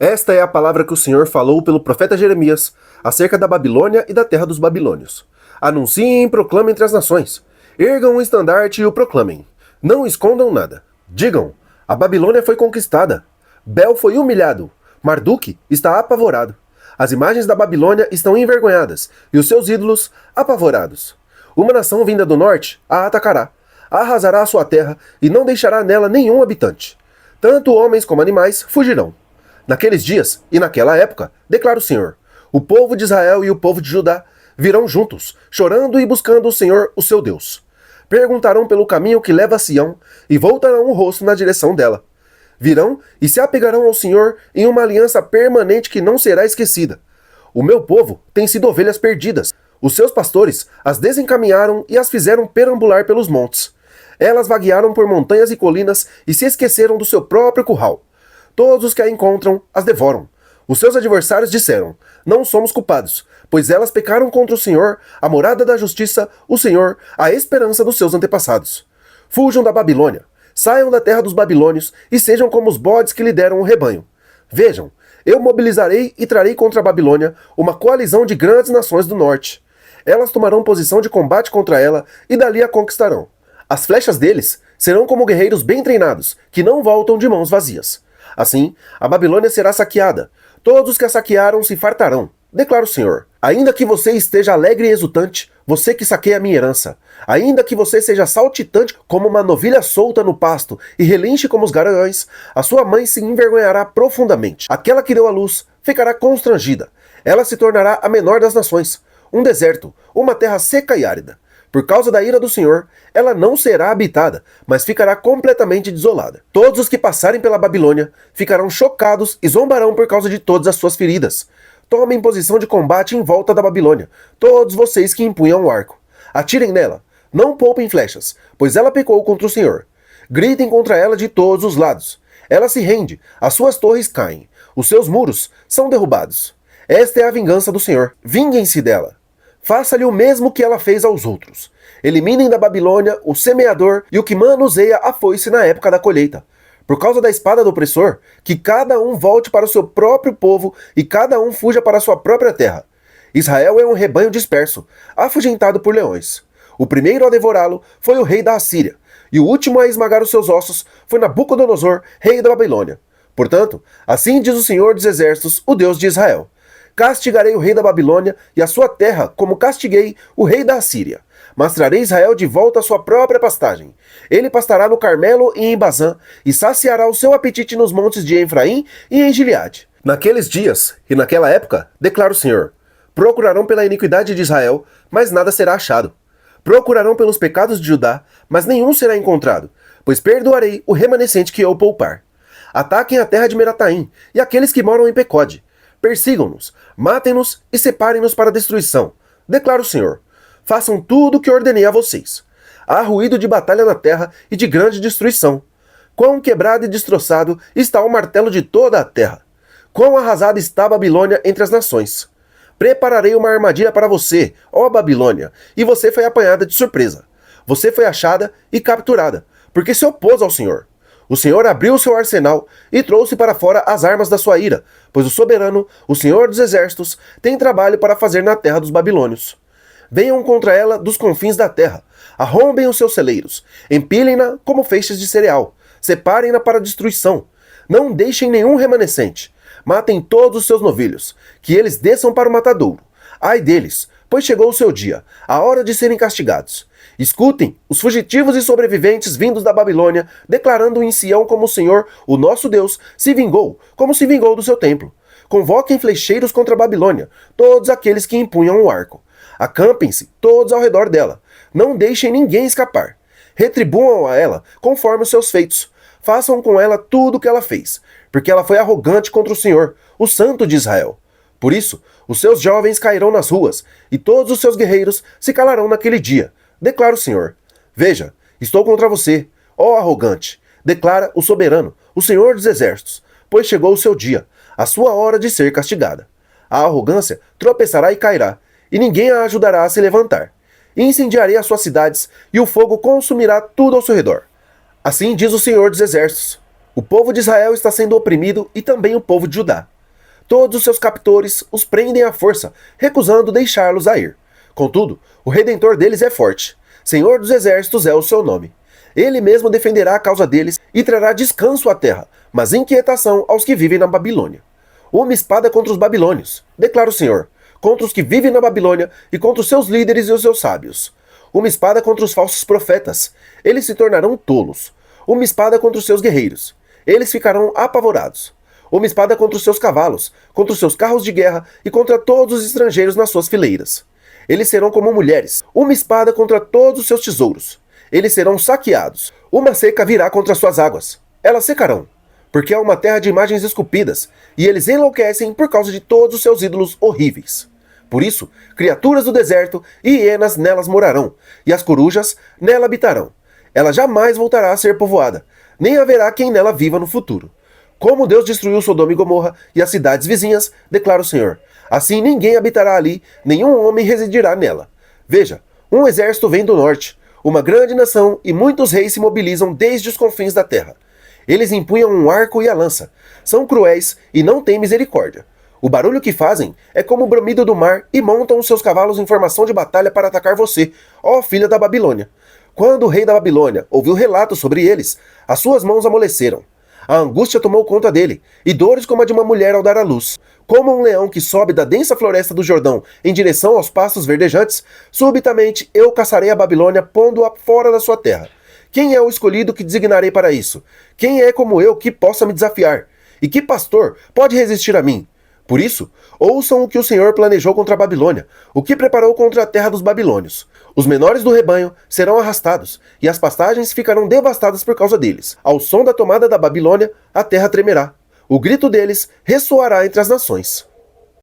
Esta é a palavra que o Senhor falou pelo profeta Jeremias acerca da Babilônia e da terra dos babilônios. Anunciem e proclamem entre as nações. Ergam um estandarte e o proclamem. Não escondam nada. Digam, a Babilônia foi conquistada. Bel foi humilhado. Marduk está apavorado. As imagens da Babilônia estão envergonhadas e os seus ídolos apavorados. Uma nação vinda do norte a atacará, arrasará a sua terra e não deixará nela nenhum habitante. Tanto homens como animais fugirão. Naqueles dias e naquela época, declara o Senhor, o povo de Israel e o povo de Judá virão juntos, chorando e buscando o Senhor, o seu Deus. Perguntarão pelo caminho que leva a Sião e voltarão o rosto na direção dela. Virão e se apegarão ao Senhor em uma aliança permanente que não será esquecida. O meu povo tem sido ovelhas perdidas. Os seus pastores as desencaminharam e as fizeram perambular pelos montes. Elas vaguearam por montanhas e colinas e se esqueceram do seu próprio curral. Todos os que a encontram as devoram. Os seus adversários disseram, não somos culpados, pois elas pecaram contra o Senhor, a morada da justiça, o Senhor, a esperança dos seus antepassados. Fujam da Babilônia, saiam da terra dos babilônios e sejam como os bodes que lideram o rebanho. Vejam, eu mobilizarei e trarei contra a Babilônia uma coalizão de grandes nações do norte. Elas tomarão posição de combate contra ela e dali a conquistarão. As flechas deles serão como guerreiros bem treinados, que não voltam de mãos vazias. Assim, a Babilônia será saqueada. Todos os que a saquearam se fartarão, declara o Senhor. Ainda que você esteja alegre e exultante, você que saqueia a minha herança. Ainda que você seja saltitante como uma novilha solta no pasto e relinche como os garanhões, a sua mãe se envergonhará profundamente. Aquela que deu à luz ficará constrangida. Ela se tornará a menor das nações, um deserto, uma terra seca e árida. Por causa da ira do Senhor, ela não será habitada, mas ficará completamente desolada. Todos os que passarem pela Babilônia ficarão chocados e zombarão por causa de todas as suas feridas. Tomem posição de combate em volta da Babilônia, todos vocês que empunham o arco. Atirem nela, não poupem flechas, pois ela pecou contra o Senhor. Gritem contra ela de todos os lados. Ela se rende, as suas torres caem, os seus muros são derrubados. Esta é a vingança do Senhor, vinguem-se dela. Faça-lhe o mesmo que ela fez aos outros. Eliminem da Babilônia o semeador e o que manuseia a foice na época da colheita. Por causa da espada do opressor, que cada um volte para o seu próprio povo e cada um fuja para a sua própria terra. Israel é um rebanho disperso, afugentado por leões. O primeiro a devorá-lo foi o rei da Assíria, e o último a esmagar os seus ossos foi Nabucodonosor, rei da Babilônia. Portanto, assim diz o Senhor dos Exércitos, o Deus de Israel. Castigarei o rei da Babilônia e a sua terra, como castiguei o rei da Assíria. Mas trarei Israel de volta à sua própria pastagem. Ele pastará no Carmelo e em Bazã, e saciará o seu apetite nos montes de Efraim e em Gileade. Naqueles dias e naquela época, declara o Senhor, procurarão pela iniquidade de Israel, mas nada será achado. Procurarão pelos pecados de Judá, mas nenhum será encontrado, pois perdoarei o remanescente que eu poupar. Ataquem a terra de Merataim e aqueles que moram em Pecode. Persigam-nos, matem-nos e separem-nos para a destruição, declara o Senhor. Façam tudo o que ordenei a vocês. Há ruído de batalha na terra e de grande destruição. Quão quebrado e destroçado está o martelo de toda a terra. Quão arrasada está a Babilônia entre as nações. Prepararei uma armadilha para você, ó Babilônia, e você foi apanhada de surpresa. Você foi achada e capturada, porque se opôs ao Senhor. O Senhor abriu o seu arsenal e trouxe para fora as armas da sua ira, pois o soberano, o Senhor dos Exércitos, tem trabalho para fazer na terra dos babilônios. Venham contra ela dos confins da terra, arrombem os seus celeiros, empilhem-na como feixes de cereal, separem-na para a destruição, não deixem nenhum remanescente, matem todos os seus novilhos, que eles desçam para o matadouro. Ai deles, pois chegou o seu dia, a hora de serem castigados. Escutem os fugitivos e sobreviventes vindos da Babilônia, declarando em Sião como o Senhor, o nosso Deus, se vingou, como se vingou do seu templo. Convoquem flecheiros contra a Babilônia, todos aqueles que empunham o arco. Acampem-se todos ao redor dela. Não deixem ninguém escapar. Retribuam a ela conforme os seus feitos. Façam com ela tudo o que ela fez, porque ela foi arrogante contra o Senhor, o Santo de Israel. Por isso, os seus jovens cairão nas ruas, e todos os seus guerreiros se calarão naquele dia, declara o Senhor. Veja, estou contra você, ó arrogante, declara o soberano, o Senhor dos Exércitos, pois chegou o seu dia, a sua hora de ser castigada. A arrogância tropeçará e cairá, e ninguém a ajudará a se levantar. Incendiarei as suas cidades, e o fogo consumirá tudo ao seu redor. Assim diz o Senhor dos Exércitos. O povo de Israel está sendo oprimido e também o povo de Judá. Todos os seus captores os prendem à força, recusando deixá-los a ir. Contudo, o Redentor deles é forte. Senhor dos Exércitos é o seu nome. Ele mesmo defenderá a causa deles e trará descanso à terra, mas inquietação aos que vivem na Babilônia. Uma espada contra os babilônios, declara o Senhor, contra os que vivem na Babilônia e contra os seus líderes e os seus sábios. Uma espada contra os falsos profetas, eles se tornarão tolos. Uma espada contra os seus guerreiros, eles ficarão apavorados. Uma espada contra os seus cavalos, contra os seus carros de guerra e contra todos os estrangeiros nas suas fileiras. Eles serão como mulheres, uma espada contra todos os seus tesouros. Eles serão saqueados. Uma seca virá contra suas águas. Elas secarão, porque é uma terra de imagens esculpidas, e eles enlouquecem por causa de todos os seus ídolos horríveis. Por isso, criaturas do deserto e hienas nelas morarão, e as corujas nela habitarão. Ela jamais voltará a ser povoada, nem haverá quem nela viva no futuro. Como Deus destruiu Sodoma e Gomorra e as cidades vizinhas, declara o Senhor, assim ninguém habitará ali, nenhum homem residirá nela. Veja, um exército vem do norte, uma grande nação e muitos reis se mobilizam desde os confins da terra. Eles empunham um arco e a lança, são cruéis e não têm misericórdia. O barulho que fazem é como o bramido do mar e montam os seus cavalos em formação de batalha para atacar você, ó filha da Babilônia. Quando o rei da Babilônia ouviu relatos sobre eles, as suas mãos amoleceram. A angústia tomou conta dele, e dores como a de uma mulher ao dar à luz. Como um leão que sobe da densa floresta do Jordão em direção aos pastos verdejantes, subitamente eu caçarei a Babilônia, pondo-a fora da sua terra. Quem é o escolhido que designarei para isso? Quem é como eu que possa me desafiar? E que pastor pode resistir a mim? Por isso, ouçam o que o Senhor planejou contra a Babilônia, o que preparou contra a terra dos babilônios. Os menores do rebanho serão arrastados, e as pastagens ficarão devastadas por causa deles. Ao som da tomada da Babilônia, a terra tremerá. O grito deles ressoará entre as nações.